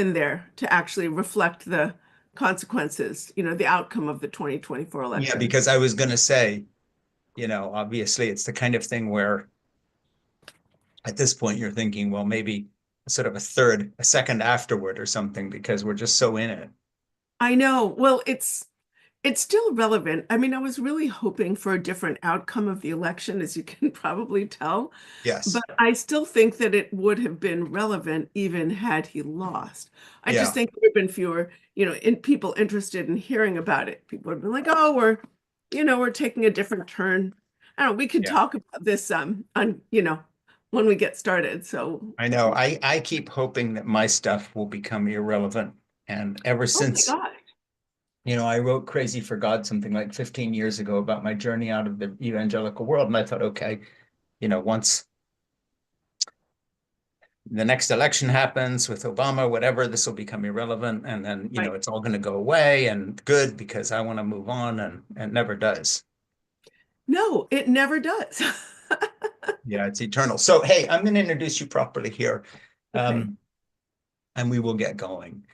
in there to actually reflect the consequences, the outcome of the 2024 Yeah, election. because I was going to say, obviously it's the kind of thing where at this point you're thinking, well, maybe sort of a second afterward or something, because we're just so in it. I know. Well, it's still relevant. I mean, I was really hoping for a different outcome of the election, as you can probably tell, Yes. but I still think that it would have been relevant even had he lost. I just Yeah. think there have been fewer, people interested in hearing about it. People have been like, "Oh, we're taking a different turn." I don't know, we can Yeah. talk about this when we get started. So, I know. I keep hoping that my stuff will become irrelevant. And ever oh my since, God. I wrote Crazy for God something like 15 years ago about my journey out of the evangelical world. And I thought, okay, once the next election happens with Obama, whatever, this will become irrelevant. And then, Right. it's all going to go away and good because I want to move on, and it never does. No, it never does. Yeah, it's eternal. So, hey, I'm going to introduce you properly here, Okay. um, and we will get going.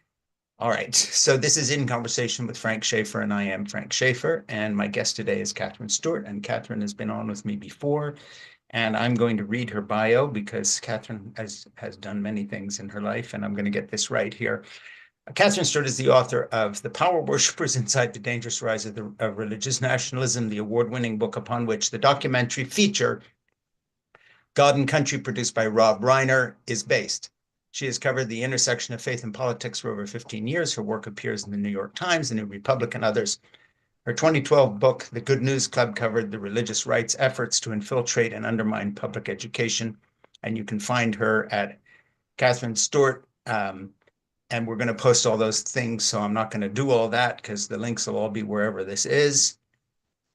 All right. So this is In Conversation with Frank Schaeffer, and I am Frank Schaeffer. And my guest today is Katherine Stewart. And Katherine has been on with me before. And I'm going to read her bio because Katherine has done many things in her life. And I'm going to get this right here. Katherine Stewart is the author of The Power Worshippers Inside the Dangerous Rise of Religious Nationalism, the award-winning book upon which the documentary feature God and Country, produced by Rob Reiner, is based. She has covered the intersection of faith and politics for over 15 years. Her work appears in the New York Times, the New Republic, and others. Her 2012 book, The Good News Club, covered the religious right's efforts to infiltrate and undermine public education. And you can find her at Katherine Stewart. And we're going to post all those things, so I'm not going to do all that because the links will all be wherever this is.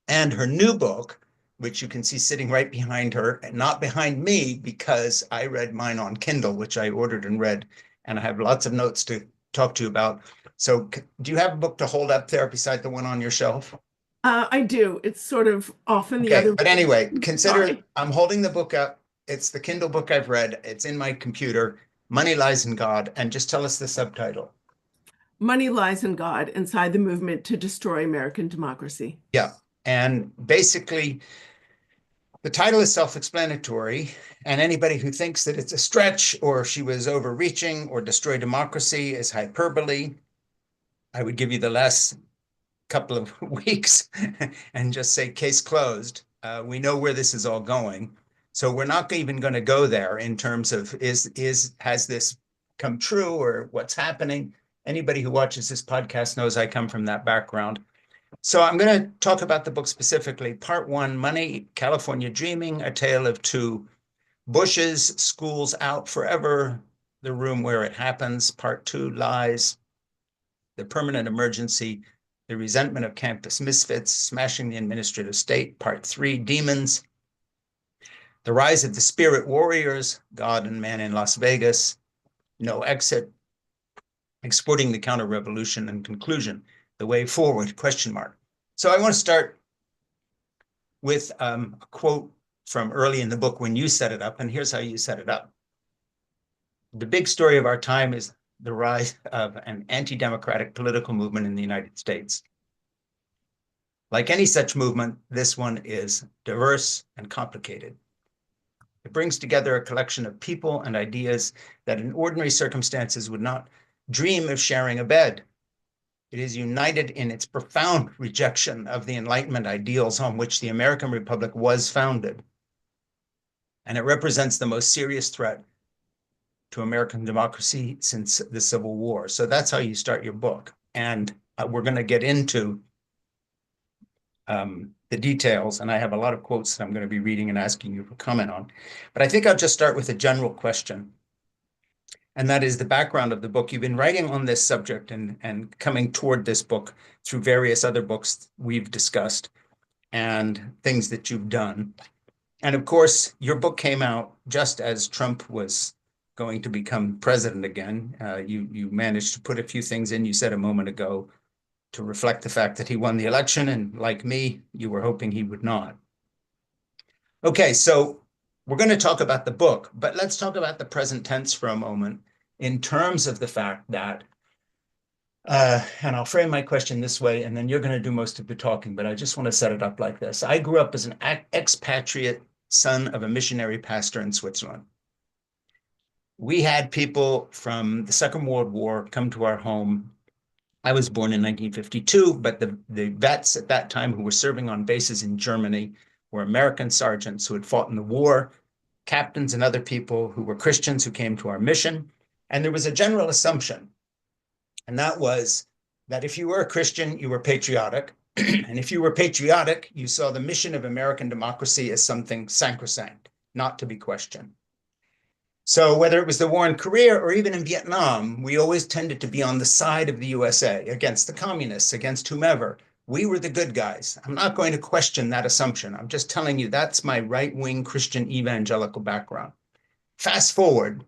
And her new book, which you can see sitting right behind her, and not behind me because I read mine on Kindle, which I ordered and read, and I have lots of notes to talk to you about. So do you have a book to hold up there beside the one on your shelf? I do. It's sort of off in the Okay, other but anyway, room. consider Sorry. I'm holding the book up. It's the Kindle book I've read. It's in my computer, Money Lies in God, and just tell us the subtitle. Money lies in God inside the movement to destroy American democracy. Yeah, and basically the title is self-explanatory, and anybody who thinks that it's a stretch or she was overreaching or destroy democracy is hyperbole. I would give you the last couple of weeks and just say case closed. We know where this is all going. So we're not even going to go there in terms of has this come true or what's happening. Anybody who watches this podcast knows I come from that background. So I'm going to talk about the book specifically. Part one, Money, California Dreaming, A Tale of Two Bushes, Schools Out Forever, The Room Where It Happens. Part two, Lies, The Permanent Emergency, The Resentment of Campus Misfits, Smashing the Administrative State. Part three, Demons, The Rise of the Spirit Warriors, God and Man in Las Vegas, No Exit, Exporting the Counter-Revolution, and conclusion, The Way Forward, question mark. So I want to start with a quote from early in the book when you set it up, and here's how you set it up. The big story of our time is the rise of an anti-democratic political movement in the United States. Like any such movement, this one is diverse and complicated. It brings together a collection of people and ideas that in ordinary circumstances would not dream of sharing a bed. It is united in its profound rejection of the Enlightenment ideals on which the American Republic was founded. And it represents the most serious threat to American democracy since the Civil War. So that's how you start your book. And we're going to get into the details. And I have a lot of quotes that I'm going to be reading and asking you for comment on. But I think I'll just start with a general question. And that is the background of the book. You've been writing on this subject and coming toward this book through various other books we've discussed and things that you've done. And of course, your book came out just as Trump was going to become president again. You managed to put a few things in, you said a moment ago, to reflect the fact that he won the election. And like me, you were hoping he would not. Okay, so we're going to talk about the book, but let's talk about the present tense for a moment. in terms of the fact that, and I'll frame my question this way, and then you're going to do most of the talking, but I just want to set it up like this. I grew up as an expatriate son of a missionary pastor in Switzerland. We had people from the Second World War come to our home. I was born in 1952, but the vets at that time who were serving on bases in Germany were American sergeants who had fought in the war, captains and other people who were Christians who came to our mission. And there was a general assumption, and that was that if you were a Christian, you were patriotic. And if you were patriotic, you saw the mission of American democracy as something sacrosanct, not to be questioned. So whether it was the war in Korea or even in Vietnam, we always tended to be on the side of the USA against the communists, against whomever. We were the good guys. I'm not going to question that assumption. I'm just telling you that's my right-wing Christian evangelical background. Fast forward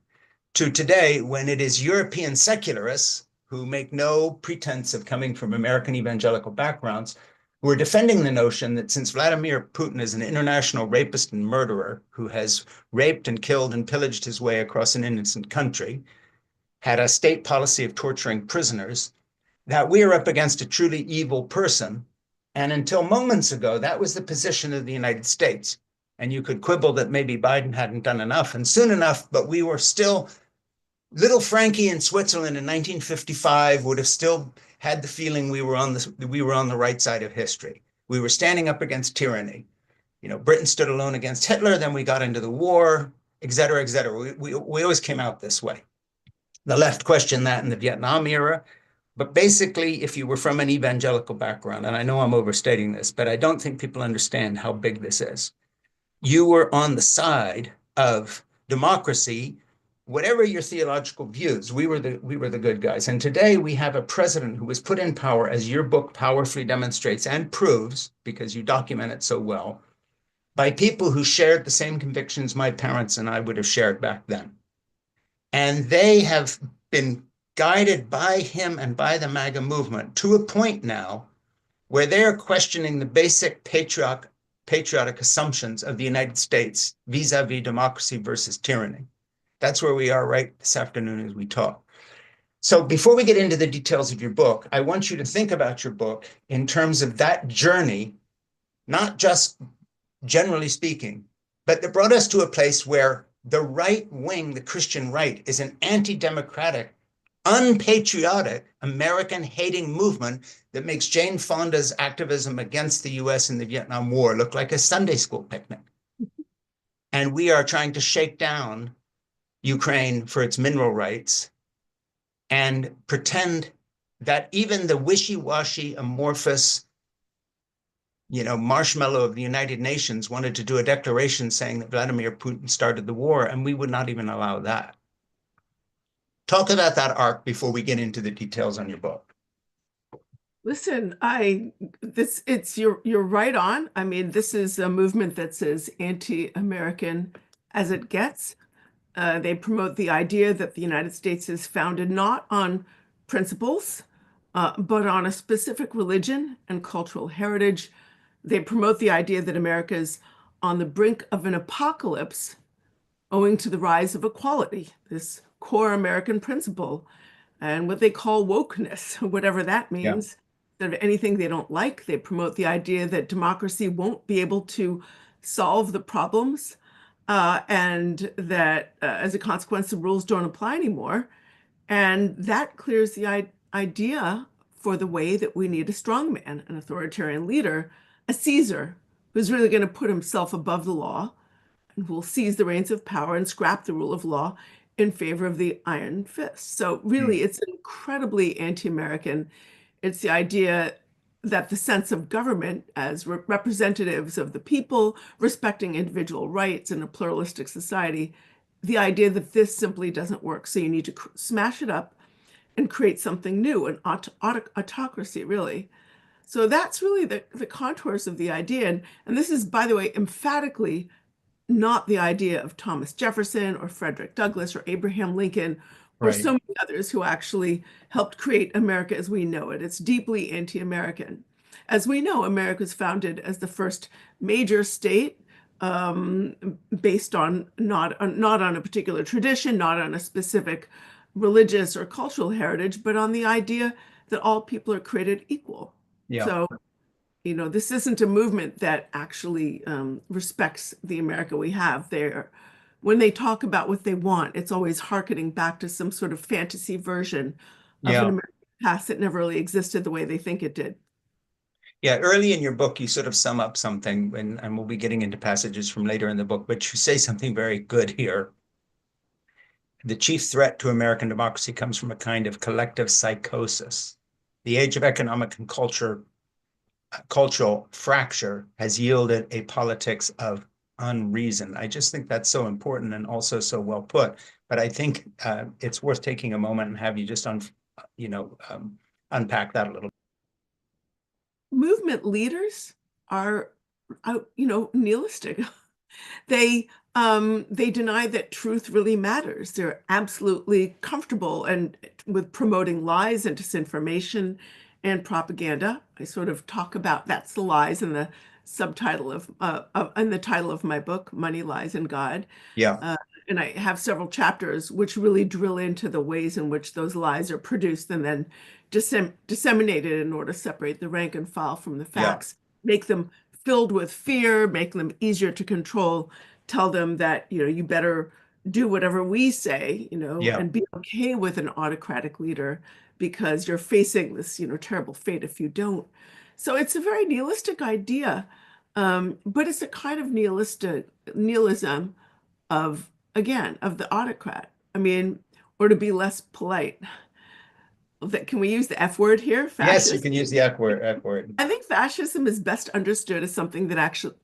to today, when it is European secularists who make no pretense of coming from American evangelical backgrounds, who are defending the notion that since Vladimir Putin is an international rapist and murderer who has raped and killed and pillaged his way across an innocent country, had a state policy of torturing prisoners, that we are up against a truly evil person. And until moments ago, that was the position of the United States. And you could quibble that maybe Biden hadn't done enough and soon enough, but we were still, little Frankie in Switzerland in 1955 would have still had the feeling we were on the right side of history. We were standing up against tyranny. You know, Britain stood alone against Hitler, then we got into the war, et cetera, et cetera. We always came out this way. The left questioned that in the Vietnam era. But basically, if you were from an evangelical background, and I know I'm overstating this, but I don't think people understand how big this is. You were on the side of democracy, whatever your theological views, we were the good guys. And today we have a president who was put in power, as your book powerfully demonstrates and proves, because you document it so well, by people who shared the same convictions my parents and I would have shared back then. And they have been guided by him and by the MAGA movement to a point now where they're questioning the basic patriotic assumptions of the United States vis-a-vis democracy versus tyranny. That's where we are right this afternoon as we talk. So before we get into the details of your book, I want you to think about your book in terms of that journey, not just generally speaking, but that brought us to a place where the right wing, the Christian right, is an anti-democratic, unpatriotic, American-hating movement that makes Jane Fonda's activism against the US in the Vietnam War look like a Sunday school picnic. And we are trying to shake down Ukraine for its mineral rights and pretend that even the wishy-washy, amorphous, marshmallow of the United Nations wanted to do a declaration saying that Vladimir Putin started the war, and we would not even allow that. Talk about that arc before we get into the details on your book. Listen, you're right on. I mean, this is a movement that's as anti-American as it gets. They promote the idea that the United States is founded not on principles, but on a specific religion and cultural heritage. They promote the idea that America is on the brink of an apocalypse owing to the rise of equality, this core American principle, and what they call wokeness, whatever that means. Instead of anything they don't like, they promote the idea that democracy won't be able to solve the problems, and that as a consequence, the rules don't apply anymore. And that clears the idea for the way that we need a strongman, an authoritarian leader, a Caesar, who's really going to put himself above the law and who will seize the reins of power and scrap the rule of law in favor of the iron fist. So really, it's incredibly anti-American. It's the idea that the sense of government as representatives of the people, respecting individual rights in a pluralistic society, the idea that this simply doesn't work. So you need to smash it up and create something new, an autocracy, really. So that's really the contours of the idea. And this is, by the way, emphatically not the idea of Thomas Jefferson or Frederick Douglass or Abraham Lincoln or so many others who actually helped create America as we know it. It's deeply anti-American. As we know, America was founded as the first major state based on not on a particular tradition, not on a specific religious or cultural heritage, but on the idea that all people are created equal. Yeah. So, this isn't a movement that actually respects the America we have. When they talk about what they want, it's always hearkening back to some sort of fantasy version of an Yeah. American past that never really existed the way they think it did. Yeah, early in your book, you sort of sum up something, and we'll be getting into passages from later in the book, but you say something very good here. The chief threat to American democracy comes from a kind of collective psychosis. The age of economic and cultural fracture has yielded a politics of unreason. I just think that's so important and also so well put. But I think it's worth taking a moment and have you just unpack that a little. Movement leaders are, nihilistic. They deny that truth really matters. They're absolutely comfortable and with promoting lies and disinformation and propaganda. I sort of talk about that's the lies in the subtitle in the title of my book, Money, Lies, and God. Yeah, Uh, and I have several chapters which really drill into the ways in which those lies are produced and then disseminated in order to separate the rank and file from the yeah, facts, make them filled with fear, make them easier to control, tell them that, you better do whatever we say, yeah, and be okay with an autocratic leader because you're facing this, terrible fate if you don't. So it's a very nihilistic idea, but it's a kind of nihilism of, again, of the autocrat. I mean, or to be less polite, can we use the F word here? yes, you Fascist. can use the F word. F word. I think fascism is best understood as something that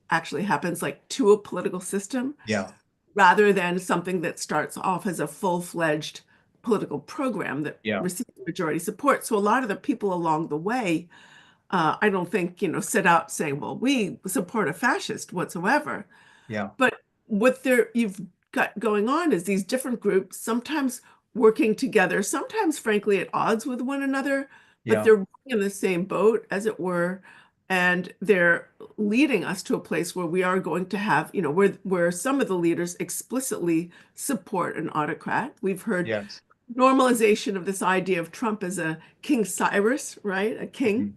actually happens like to a political system Yeah, rather than something that starts off as a full-fledged political program that yeah, receives majority support. So a lot of the people along the way, I don't think, set out saying, well, we support a fascist whatsoever. yeah, But what you've got going on is these different groups, sometimes working together, sometimes frankly at odds with one another, but yeah, they're in the same boat, as it were, and they're leading us to a place where we are going to have, where some of the leaders explicitly support an autocrat. We've heard yes. normalization of this idea of Trump as a King Cyrus, right? A king. Mhm.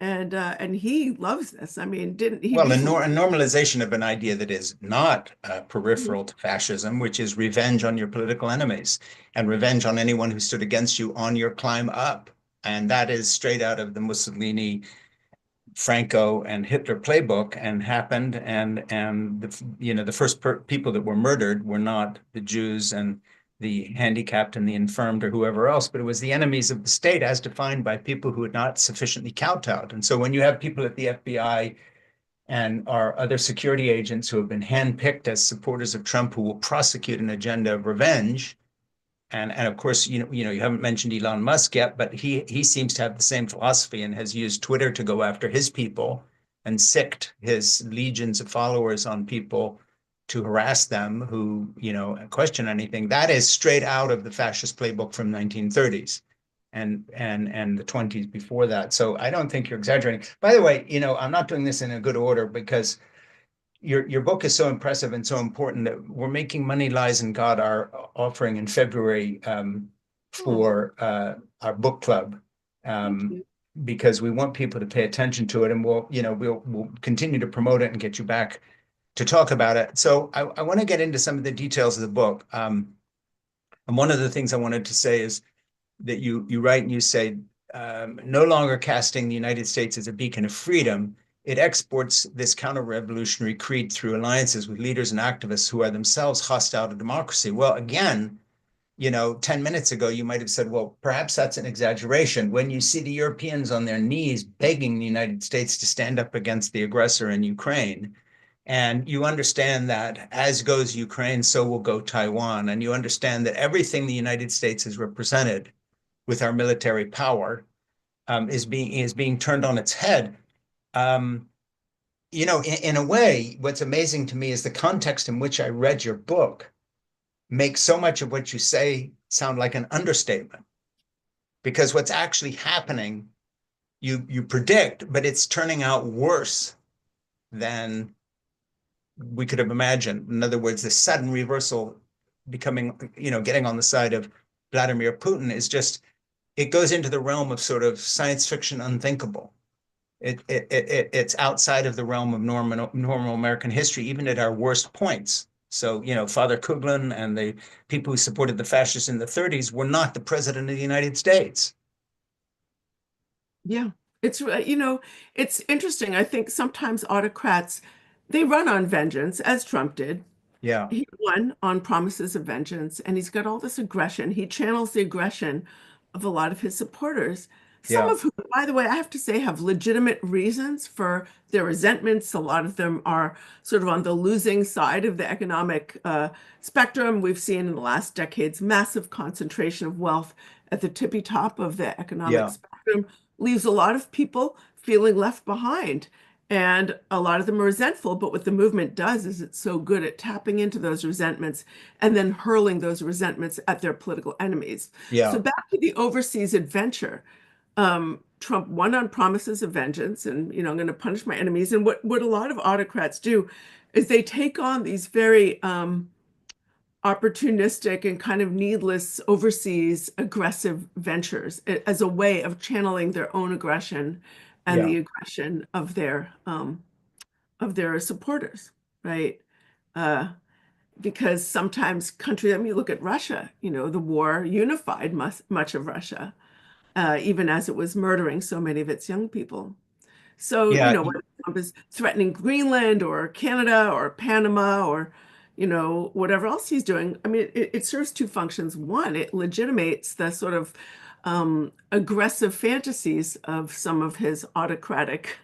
And he loves this. I mean, didn't he Well, recently? a normalization of an idea that is not peripheral to fascism, which is revenge on your political enemies and revenge on anyone who stood against you on your climb up. And that is straight out of the Mussolini, Franco, and Hitler playbook and happened. And the first people that were murdered were not the Jews and the handicapped and the infirmed or whoever else, but it was the enemies of the state as defined by people who had not sufficiently kowtowed. And so when you have people at the FBI and our other security agents who have been handpicked as supporters of Trump who will prosecute an agenda of revenge. And of course, you haven't mentioned Elon Musk yet, but he seems to have the same philosophy and has used Twitter to go after his people and sicked his legions of followers on people to harass them who, question anything. That is straight out of the fascist playbook from 1930s and the 20s before that. So I don't think you're exaggerating. By the way, I'm not doing this in a good order because your book is so impressive and so important that we're making Money, Lies, and God our offering in February Oh, for our book club thank um, you. because we want people to pay attention to it, and we'll continue to promote it and get you back to talk about it. So I want to get into some of the details of the book. And one of the things I wanted to say is that you write and you say, no longer casting the United States as a beacon of freedom, it exports this counter-revolutionary creed through alliances with leaders and activists who are themselves hostile to democracy. Well, again, 10 minutes ago, you might have said, well, perhaps that's an exaggeration. When you see the Europeans on their knees begging the United States to stand up against the aggressor in Ukraine, and you understand that as goes Ukraine, so will go Taiwan, and you understand that everything the United States has represented with our military power is being turned on its head. Um, in a way, what's amazing to me is the context in which I read your book makes so much of what you say sound like an understatement. Because what's actually happening, you predict, but it's turning out worse than we could have imagined. In other words, the sudden reversal becoming, getting on the side of Vladimir Putin is just, it goes into the realm of sort of science fiction unthinkable. It's outside of the realm of normal American history, even at our worst points. So, Father Kuglin and the people who supported the fascists in the 30s were not the president of the United States. Yeah. It's interesting. I think sometimes autocrats, they run on vengeance, as Trump did. Yeah, He won on promises of vengeance, and he's got all this aggression. He channels the aggression of a lot of his supporters, some yeah, of whom, by the way, I have to say, have legitimate reasons for their resentments. A lot of them are sort of on the losing side of the economic spectrum. We've seen in the last decades massive concentration of wealth at the tippy top of the economic yeah, spectrum, leaves a lot of people feeling left behind. And a lot of them are resentful, but what the movement does is it's so good at tapping into those resentments and then hurling those resentments at their political enemies. So yeah, back to the overseas adventure. Trump won on promises of vengeance and, I'm going to punish my enemies. And what a lot of autocrats do is they take on these very opportunistic and kind of needless overseas aggressive ventures as a way of channeling their own aggression and yeah, the aggression of their supporters, right? Uh, because sometimes countries, I mean, you look at Russia, the war unified much of Russia, even as it was murdering so many of its young people. So, yeah, whether Trump is threatening Greenland or Canada or Panama or, whatever else he's doing, I mean, it serves two functions. One, it legitimates the sort of aggressive fantasies of some of his autocratic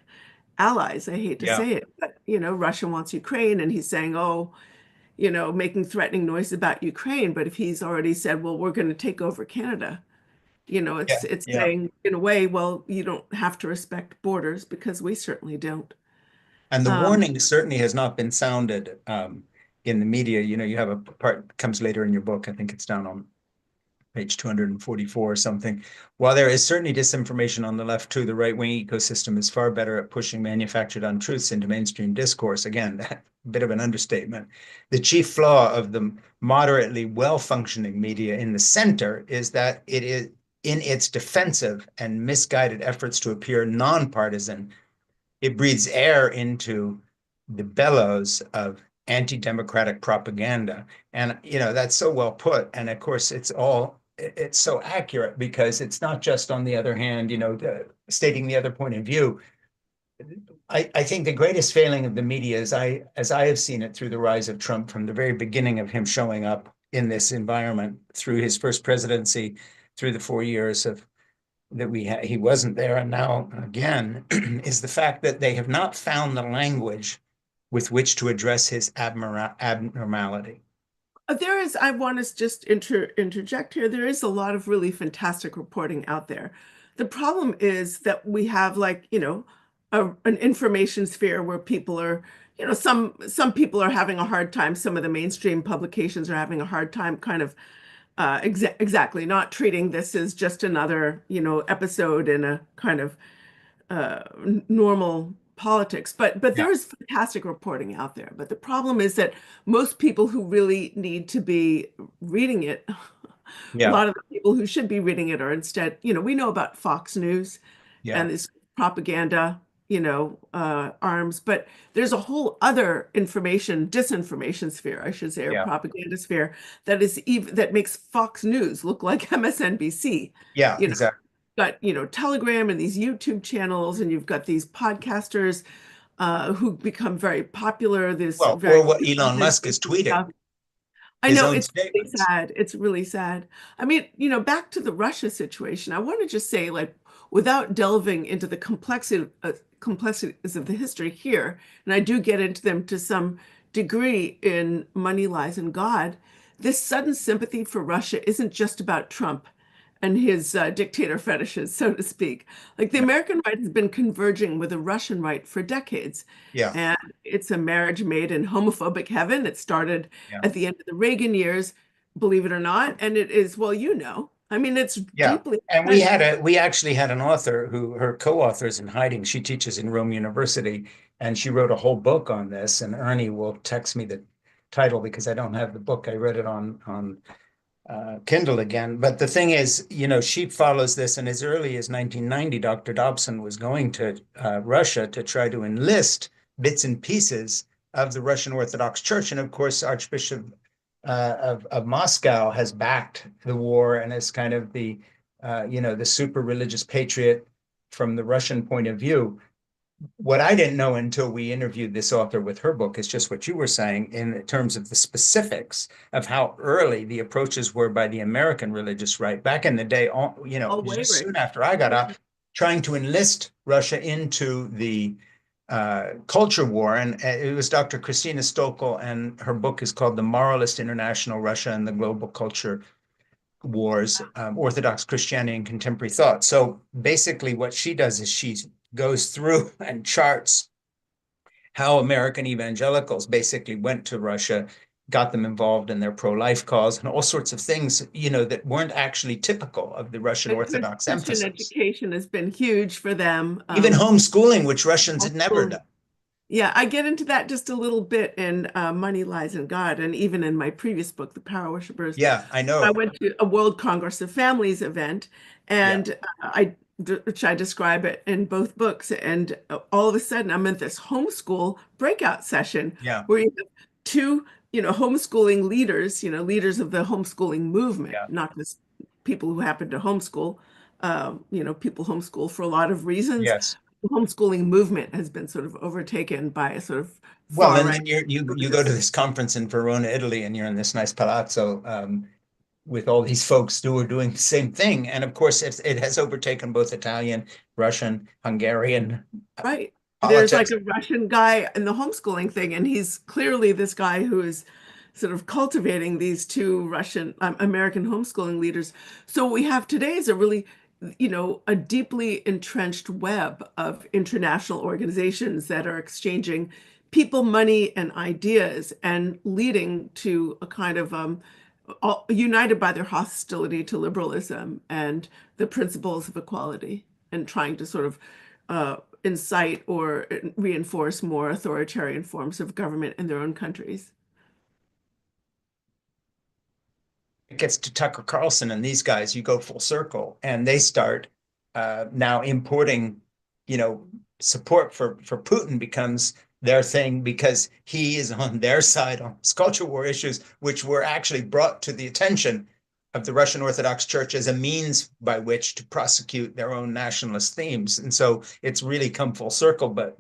allies. I hate to yeah, say it, but, Russia wants Ukraine, and he's saying, oh, making threatening noises about Ukraine. But if he's already said, well, we're going to take over Canada, yeah, it's yeah. saying in a way, well, you don't have to respect borders because we certainly don't. And the Um, warning certainly has not been sounded in the media. You have a part that comes later in your book. I think it's down on page 244 or something. While there is certainly disinformation on the left too, the right-wing ecosystem is far better at pushing manufactured untruths into mainstream discourse. Again, a bit of an understatement. The chief flaw of the moderately well-functioning media in the center is that it is in its defensive and misguided efforts to appear nonpartisan, it breathes air into the bellows of anti-democratic propaganda. And, that's so well put. And of course, it's so accurate because it's not just on the other hand, stating the other point of view. I think the greatest failing of the media, as I have seen it through the rise of Trump from the very beginning of him showing up in this environment through his first presidency, through the 4 years of that he wasn't there and now again is the fact that they have not found the language with which to address his abnormality. I want to just interject here. There is a lot of really fantastic reporting out there. The problem is that we have like, an information sphere where people are, some people are having a hard time. Some of the mainstream publications are having a hard time kind of exactly not treating this as just another, episode in a kind of uh, normal politics. But Yeah, there is fantastic reporting out there. But the problem is that most people who really need to be reading it, a yeah, lot of the people who should be reading it are instead, we know about Fox News yeah, and this propaganda, arms, but there's a whole other disinformation sphere, I should say, or yeah, propaganda sphere that makes Fox News look like MSNBC. yeah, You know, exactly. got, Telegram and these YouTube channels, and you've got these podcasters who become very popular, this Well, very or what Elon Musk is tweeting, stuff. I his know own it's really statements. sad. It's really sad. I mean, back to the Russia situation, I want to just say, like, without delving into the complexities of the history here, and I do get into them to some degree in Money, Lies, and God, this sudden sympathy for Russia isn't just about Trump and his dictator fetishes, so to speak. Like the Yeah, American right has been converging with the Russian right for decades. yeah, And it's a marriage made in homophobic heaven. It started yeah, at the end of the Reagan years, believe it or not. And it is, well, I mean, it's yeah. deeply And entrenched. we actually had an author who her co-author is in hiding. She teaches in Rome University, and she wrote a whole book on this. And Ernie will text me the title because I don't have the book. I read it on kindled again. But the thing is, she follows this, and as early as 1990, Dr. Dobson was going to Russia to try to enlist bits and pieces of the Russian Orthodox Church. And of course, Archbishop of Moscow has backed the war and is kind of the super religious patriot from the Russian point of view. What I didn't know until we interviewed this author with her book is just what you were saying in terms of the specifics of how early the approaches were by the American religious right. Back in the day, Oh, way just right. soon after I got out, trying to enlist Russia into the culture war. And it was Dr. Christina Stokel, and her book is called The Moralist International Russia and the Global Culture Wars, Orthodox Christianity and Contemporary Thought. So basically what she does is she goes through and charts how American evangelicals basically went to Russia, got them involved in their pro-life cause and all sorts of things, that weren't actually typical of the Russian Orthodox Christian emphasis. education has been huge for them. Even homeschooling, which Russians had never Homeschooling. done. Yeah, I get into that just a little bit in Money, Lies, and God, and even in my previous book, The Power Worshippers. Yeah, I I know. went to a World Congress of Families event, Yeah, and which I describe it in both books. And all of a sudden, I'm in this homeschool breakout session yeah, where you have two, homeschooling leaders, leaders of the homeschooling movement, yeah. not just people who happen to homeschool. People homeschool for a lot of reasons. Yes. The homeschooling movement has been sort of overtaken by a sort of Well, far and right then you go to religious. this conference in Verona, Italy, and you're in this nice palazzo with all these folks who are doing the same thing. And of course, it has overtaken both Italian, Russian, Hungarian Right. There's like politics. a Russian guy in the homeschooling thing, and he's clearly this guy who is sort of cultivating these two Russian American homeschooling leaders. So what we have today is a really, a deeply entrenched web of international organizations that are exchanging people, money, and ideas, and leading to a kind of united by their hostility to liberalism and the principles of equality, and trying to sort of incite or reinforce more authoritarian forms of government in their own countries. It gets to Tucker Carlson and these guys, you go full circle, and they start now importing, support for Putin becomes their thing because he is on their side on culture war issues, which were actually brought to the attention of the Russian Orthodox Church as a means by which to prosecute their own nationalist themes. And so it's really come full circle. But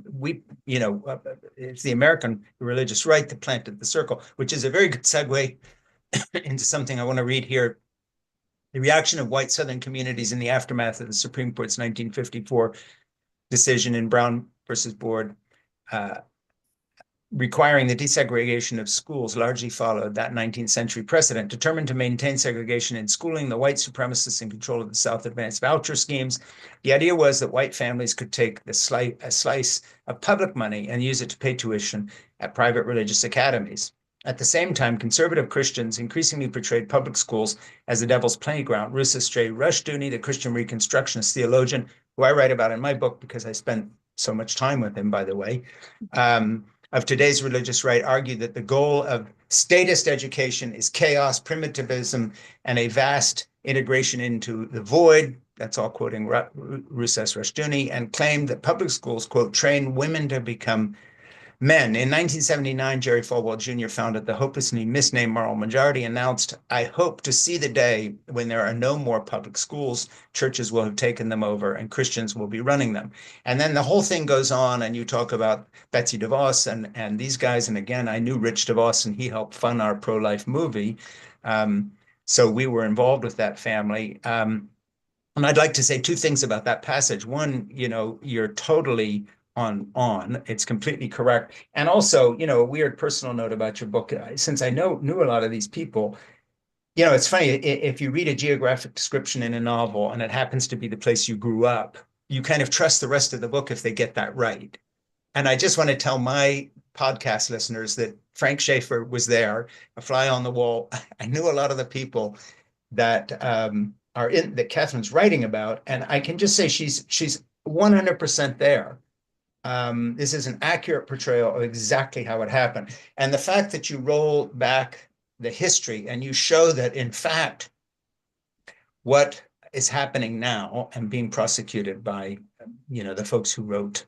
it's the American religious right that planted the circle, which is a very good segue into something I want to read here. The reaction of white Southern communities in the aftermath of the Supreme Court's 1954 decision in Brown versus Board, requiring the desegregation of schools, largely followed that 19th century precedent. Determined to maintain segregation in schooling, the white supremacists in control of the South advanced voucher schemes. The idea was that white families could take a slice of public money and use it to pay tuition at private religious academies. At the same time, conservative Christians increasingly portrayed public schools as the devil's playground. Russia Rushdoony, the Christian Reconstructionist theologian, who I write about in my book because I spent so much time with him, by the way, of today's religious right, argued that the goal of statist education is chaos, primitivism, and a vast integration into the void. That's all quoting Russia Rushdoony, and claimed that public schools, quote, train women to become men. In 1979, Jerry Falwell Jr. founded the hopelessly misnamed Moral Majority, announced, I hope to see the day when there are no more public schools, churches will have taken them over, and Christians will be running them. And then the whole thing goes on, and you talk about Betsy DeVos and these guys. And again, I knew Rich DeVos, and he helped fund our pro-life movie. So we were involved with that family. And I'd like to say two things about that passage. One, you're totally on. It's completely correct. And also, a weird personal note about your book. Since I knew a lot of these people, it's funny, if you read a geographic description in a novel and it happens to be the place you grew up, you kind of trust the rest of the book if they get that right. And I just want to tell my podcast listeners that Frank Schaeffer was there, a fly on the wall. I knew a lot of the people that are in that Catherine's writing about, and I can just say she's 100% there. This is an accurate portrayal of exactly how it happened. And the fact that you roll back the history and you show that, in fact, what is happening now and being prosecuted by, the folks who wrote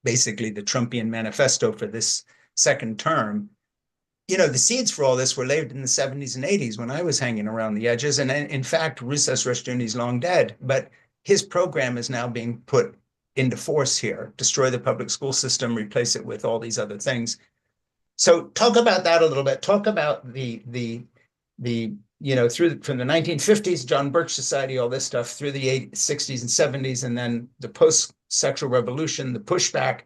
basically the Trumpian manifesto for this second term, the seeds for all this were laid in the 70s and 80s when I was hanging around the edges. And in fact, Rusas Rushdoony's long dead, but his program is now being put into force here: destroy the public school system, replace it with all these other things. So talk about that a little bit. Talk about from the 1950s, John Birch Society, all this stuff, through the 60s and 70s, and then the post-sexual revolution, the pushback,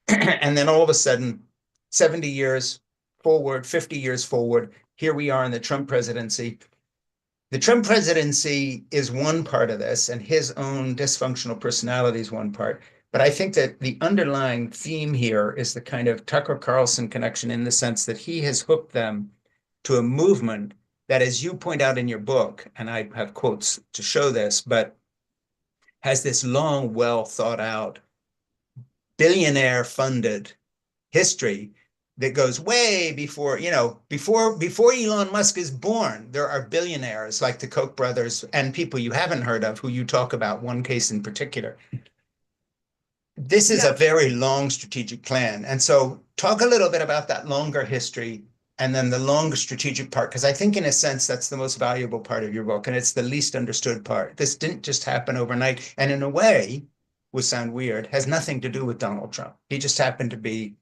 and then all of a sudden, 70 years forward, 50 years forward, here we are in the Trump presidency. The Trump presidency is one part of this, and his own dysfunctional personality is one part. But I think that the underlying theme here is the kind of Tucker Carlson connection, in the sense that he has hooked them to a movement that, as you point out in your book, and I have quotes to show this, but has this long, well thought out, billionaire funded history that goes way before, before Elon Musk is born. There are billionaires like the Koch brothers and people you haven't heard of, who you talk about, one case in particular. This is a very long strategic plan. And so talk a little bit about that longer history and then the longer strategic part, because I think in a sense that's the most valuable part of your book, and it's the least understood part. This didn't just happen overnight, and in a way, would sound weird, has nothing to do with Donald Trump. He just happened to be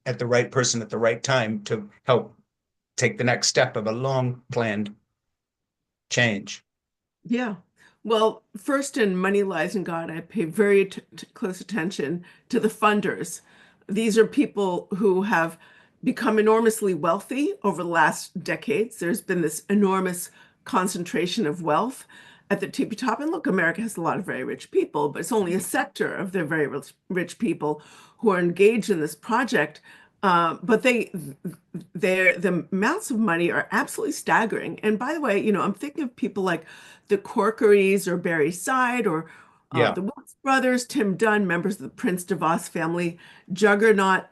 at the right person at the right time to help take the next step of a long planned change. Yeah. Well, first, in Money, Lies, and God, I pay very close attention to the funders. These are people who have become enormously wealthy over the last decades. There's been this enormous concentration of wealth at the tippy top. And look, America has a lot of very rich people, but it's only a sector of the very rich people who are engaged in this project. But the amounts of money are absolutely staggering. And by the way, I'm thinking of people like the Corkerys or Barry Side or Yeah, the Wilkes brothers, Tim Dunn, members of the Prince DeVos family juggernaut,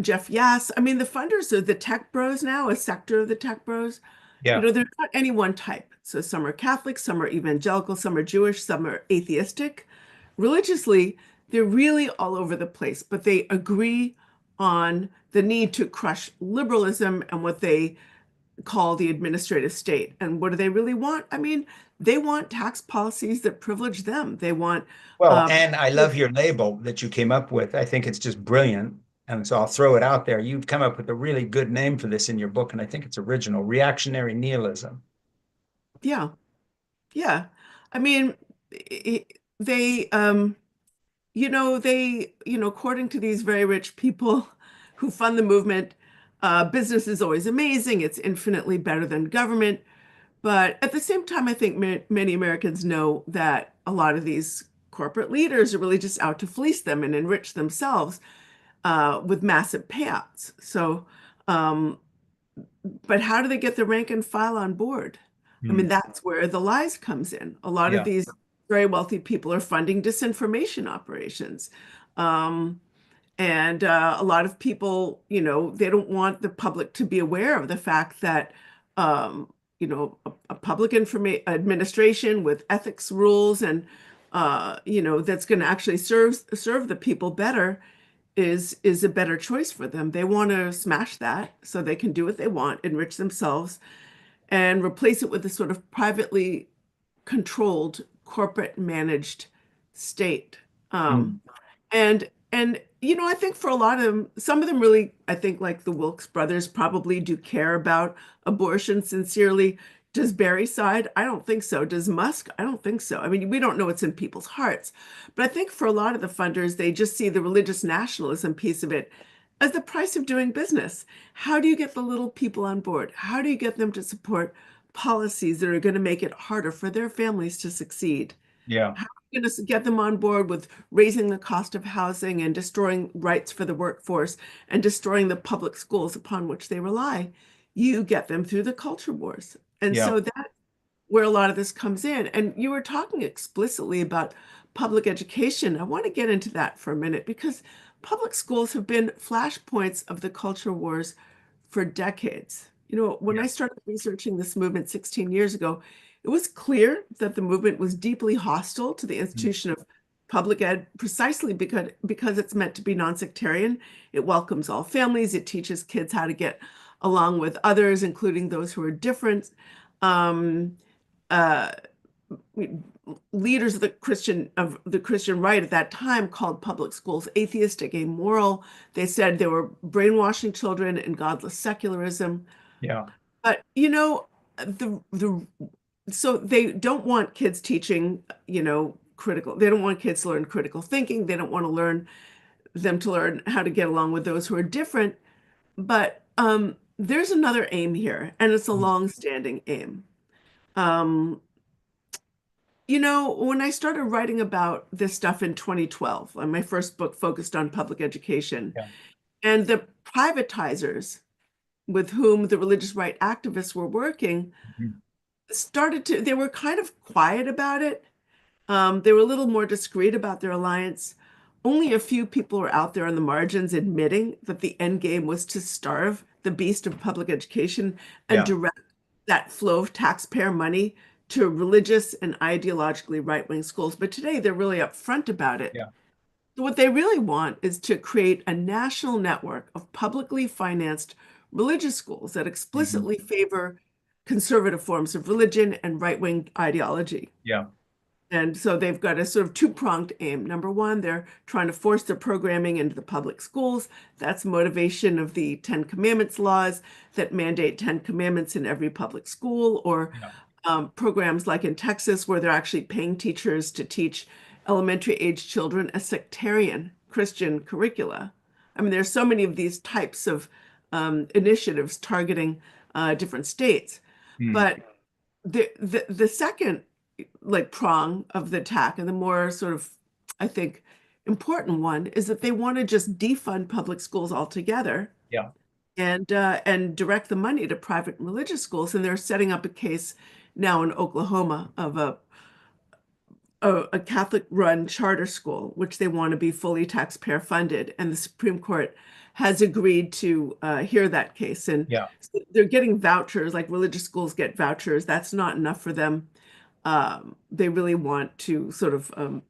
Jeff Yass. I mean, the funders are the tech bros now, a sector of the tech bros. yeah. They're not any one type. So some are Catholic, some are evangelical, some are Jewish, some are atheistic. Religiously, they're really all over the place, but they agree on the need to crush liberalism and what they call the administrative state. And what do they really want? I mean, they want tax policies that privilege them. They want, Well, uh, and I love your label that you came up with. I think it's just brilliant. And so I'll throw it out there. You've come up with a really good name for this in your book, and I think it's original: reactionary nihilism. yeah, yeah. I mean, they, according to these very rich people who fund the movement, business is always amazing. It's infinitely better than government. But at the same time, I think many Americans know that a lot of these corporate leaders are really just out to fleece them and enrich themselves with massive payouts. So, um, but how do they get the rank and file on board? I Hmm. mean, that's where the lies comes in. A lot of Yeah, these very wealthy people are funding disinformation operations. Um, and a lot of people, they don't want the public to be aware of the fact that, a public administration with ethics rules and, that's going to actually serve the people better is a better choice for them. They want to smash that so they can do what they want, enrich themselves, and replace it with a sort of privately controlled, corporate managed state. hmm. And I think for a lot of them, some of them really, I think like the Wilkes brothers probably do care about abortion sincerely. Does Barry side? I don't think so. Does Musk? I don't think so. I mean, we don't know what's in people's hearts. But I think for a lot of the funders, they just see the religious nationalism piece of it as the price of doing business. How do you get the little people on board? How do you get them to support policies that are going to make it harder for their families to succeed? Yeah, How are you going to get them on board with raising the cost of housing and destroying rights for the workforce and destroying the public schools upon which they rely? You get them through the culture wars. And yeah, so that's where a lot of this comes in. And you were talking explicitly about public education. I want to get into that for a minute because public schools have been flashpoints of the culture wars for decades. When I Yeah. started researching this movement 16 years ago, it was clear that the movement was deeply hostile to the Mm. institution of public ed precisely because it's meant to be nonsectarian. It welcomes all families. It teaches kids how to get along with others, including those who are different. Um, uh, Leaders of the Christian right at that time called public schools atheistic, amoral. They said they were brainwashing children and godless secularism. Yeah. But the so they don't want kids teaching, critical. They don't want kids to learn critical thinking. They don't want to learn them to learn how to get along with those who are different. But there's another aim here, and it's a Mm. long-standing aim. Um, when I started writing about this stuff in 2012, my first book focused on public education, Yeah. and the privatizers with whom the religious right activists were working Mhm. they were kind of quiet about it. They were a little more discreet about their alliance. Only a few people were out there on the margins admitting that the end game was to starve the beast of public education and Yeah. direct that flow of taxpayer money to religious and ideologically right-wing schools. But today they're really upfront about it. Yeah. So what they really want is to create a national network of publicly financed religious schools that Mhm. explicitly favor conservative forms of religion and right-wing ideology. Yeah. And so they've got a sort of two-pronged aim. Number one, they're trying to force their programming into the public schools. That's motivation of the Ten Commandments laws that mandate Ten Commandments in every public school, or Yeah. programs like in Texas where they're actually paying teachers to teach elementary age children a sectarian Christian curricula. I mean, there's so many of these types of initiatives targeting different states. Mm. But the second like prong of the attack, and the more sort of, I think, important one, is that they want to just defund public schools altogether Yeah. and direct the money to private religious schools. And they're setting up a case now in Oklahoma of a Catholic-run charter school, which they want to be fully taxpayer funded. And the Supreme Court has agreed to hear that case. And Yeah. so they're getting vouchers, like religious schools get vouchers. That's not enough for them. They really want to sort of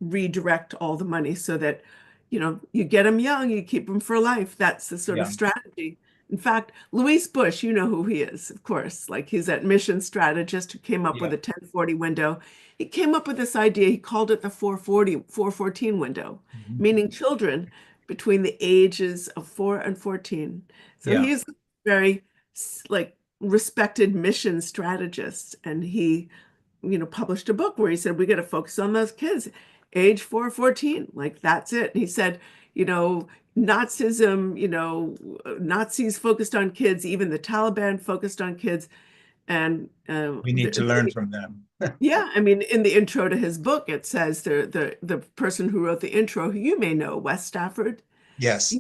redirect all the money so that, you get them young, you keep them for life. That's the sort of Yeah. strategy. In fact, Luis Bush, you know who he is, of course. Like, he's that mission strategist who came up with Yeah. a 1040 window. He came up with this idea. He called it the 414 window, Mhm. meaning children between the ages of 4 and 14. So Yeah. he's very like respected mission strategist, and he published a book where he said, we got to focus on those kids, age 4, 14. Like, that's it. And he said, Nazism, Nazis focused on kids, even the Taliban focused on kids. And We need to learn from them. yeah, I mean, in the intro to his book, it says the person who wrote the intro, who you may know, Wes Stafford. Yes.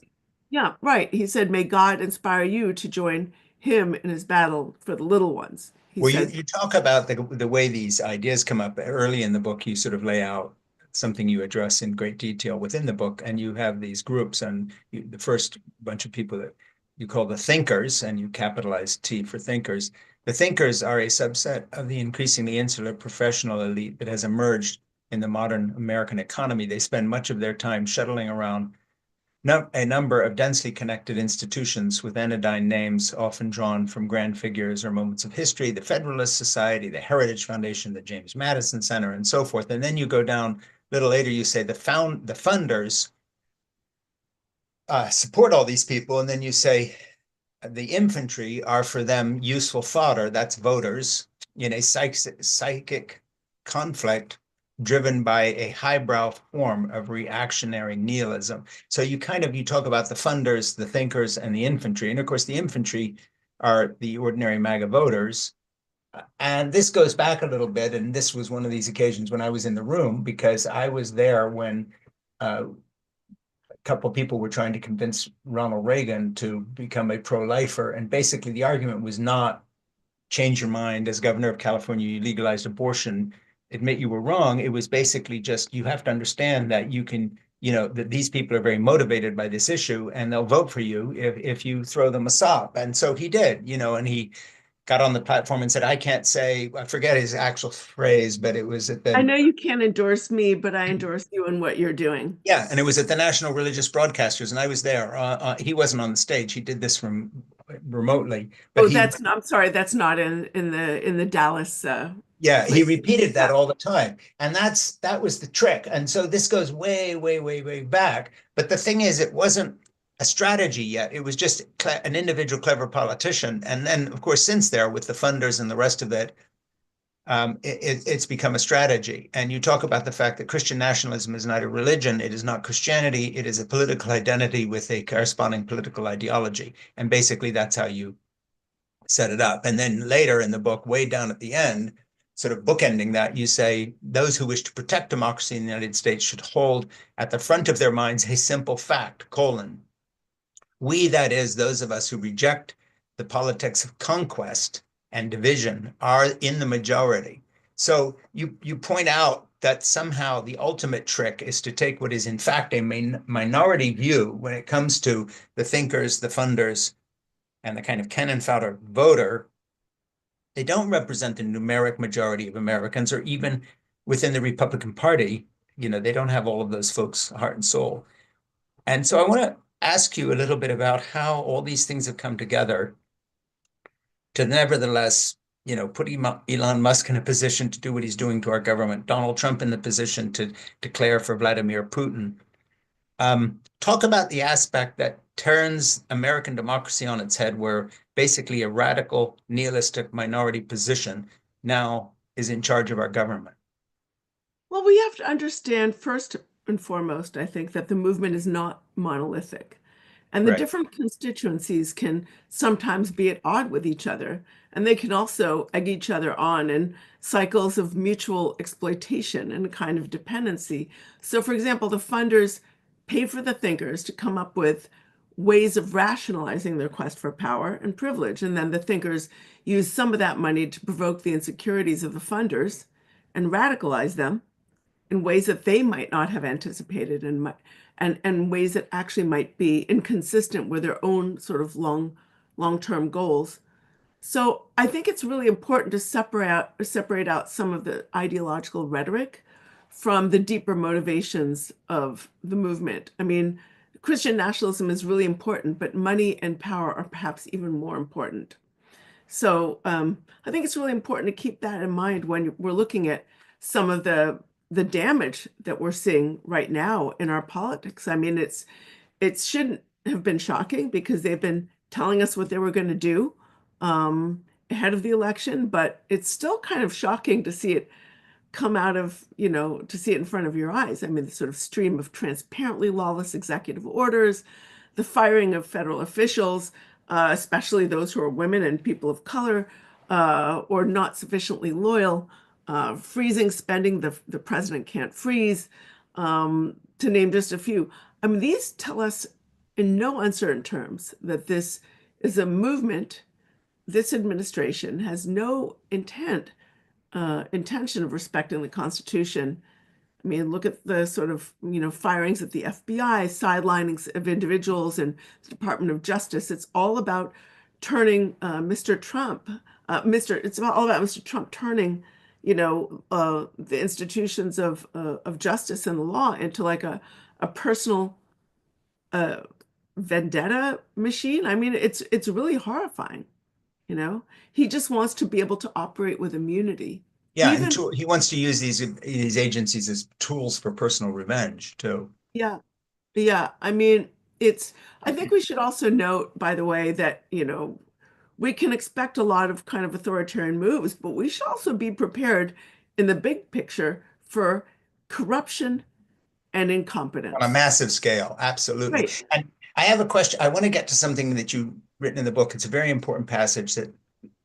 Yeah, right. He said, may God inspire you to join him in his battle for the little ones. He Well, you, said, you talk about the way these ideas come up early in the book. You sort of lay out something you address in great detail within the book, and you have these groups, and the first bunch of people that you call the thinkers, and you capitalize T for thinkers. The thinkers are a subset of the increasingly insular professional elite that has emerged in the modern American economy. They spend much of their time shuttling around a number of densely connected institutions with anodyne names often drawn from grand figures or moments of history, the Federalist Society, the Heritage Foundation, the James Madison Center, and so forth. And then you go down a little later, you say the funders support all these people, and then you say the infantry are for them useful fodder, that's voters, in a psychic conflict driven by a highbrow form of reactionary nihilism. So you talk about the funders, the thinkers, and the infantry. And of course, the infantry are the ordinary MAGA voters. And this goes back a little bit, and this was one of these occasions when I was in the room, because I was there when a couple of people were trying to convince Ronald Reagan to become a pro-lifer. And basically the argument was not change your mind. As governor of California, you legalized abortion, admit you were wrong. It was basically just, you have to understand that that these people are very motivated by this issue and they'll vote for you if you throw them a sop. And so he did, and he got on the platform and said, I can't say, I forget his actual phrase, but it was at I the, know you can't endorse me, but I endorse you in what you're doing. yeah, and it was at the National Religious Broadcasters, and I was there. He wasn't on the stage. He did this from remotely, but Oh, he, that's not, I'm sorry, that's not in the Dallas yeah, he place. repeated that Yeah. all the time. And that was the trick. And so this goes way, way, way, way back. But the thing is, it wasn't a strategy yet. It was just an individual clever politician. And then, of course, since there, with the funders and the rest of it, it's become a strategy. And you talk about the fact that Christian nationalism is not a religion, it is not Christianity, it is a political identity with a corresponding political ideology. And basically, that's how you set it up. And then later in the book, way down at the end, sort of bookending that, you say those who wish to protect democracy in the United States should hold at the front of their minds a simple fact, colon, we, that is, those of us who reject the politics of conquest and division, are in the majority. So you point out that somehow the ultimate trick is to take what is in fact a minority view when it comes to the thinkers, the funders, and the kind of cannon fodder voter. They don't represent the numeric majority of Americans, or even within the Republican Party. They don't have all of those folks' heart and soul. And so I want to ask you a little bit about how all these things have come together to nevertheless, put Elon Musk in a position to do what he's doing to our government, Donald Trump in the position to declare for Vladimir Putin. Talk about the aspect that turns American democracy on its head, where basically a radical nihilistic minority position now is in charge of our government. Well, we have to understand first and foremost, I think, that the movement is not monolithic. And the Right. different constituencies can sometimes be at odds with each other. And they can also egg each other on in cycles of mutual exploitation and a kind of dependency. So, for example, the funders pay for the thinkers to come up with ways of rationalizing their quest for power and privilege. And then the thinkers use some of that money to provoke the insecurities of the funders and radicalize them in ways that they might not have anticipated, and ways that actually might be inconsistent with their own sort of long-term goals. So I think it's really important to separate out some of the ideological rhetoric from the deeper motivations of the movement. I mean, Christian nationalism is really important, but money and power are perhaps even more important. So I think it's really important to keep that in mind when we're looking at some of the damage that we're seeing right now in our politics. I mean, it shouldn't have been shocking because they've been telling us what they were going to do ahead of the election, but it's still kind of shocking to see it come out of, to see it in front of your eyes. I mean, the sort of stream of transparently lawless executive orders, the firing of federal officials, especially those who are women and people of color, or not sufficiently loyal, freezing spending the president can't freeze, to name just a few. I mean, these tell us in no uncertain terms that this is a movement. This administration has no intention of respecting the Constitution. I mean, look at the sort of, firings at the FBI, sidelinings of individuals, and the Department of Justice. It's all about turning Mr. Trump, it's all about Mr. Trump turning, the institutions of justice and the law into like a personal uh, vendetta machine. I mean, it's really horrifying, you know? He just wants to be able to operate with immunity. Yeah, and Even he wants to use these agencies as tools for personal revenge too. Yeah, yeah. I mean, I think we should also note, by the way, that, we can expect a lot of kind of authoritarian moves, but we should also be prepared in the big picture for corruption and On a incompetence. massive scale, absolutely. Right. And I have a question. I want to get to something that you've written in the book. It's a very important passage that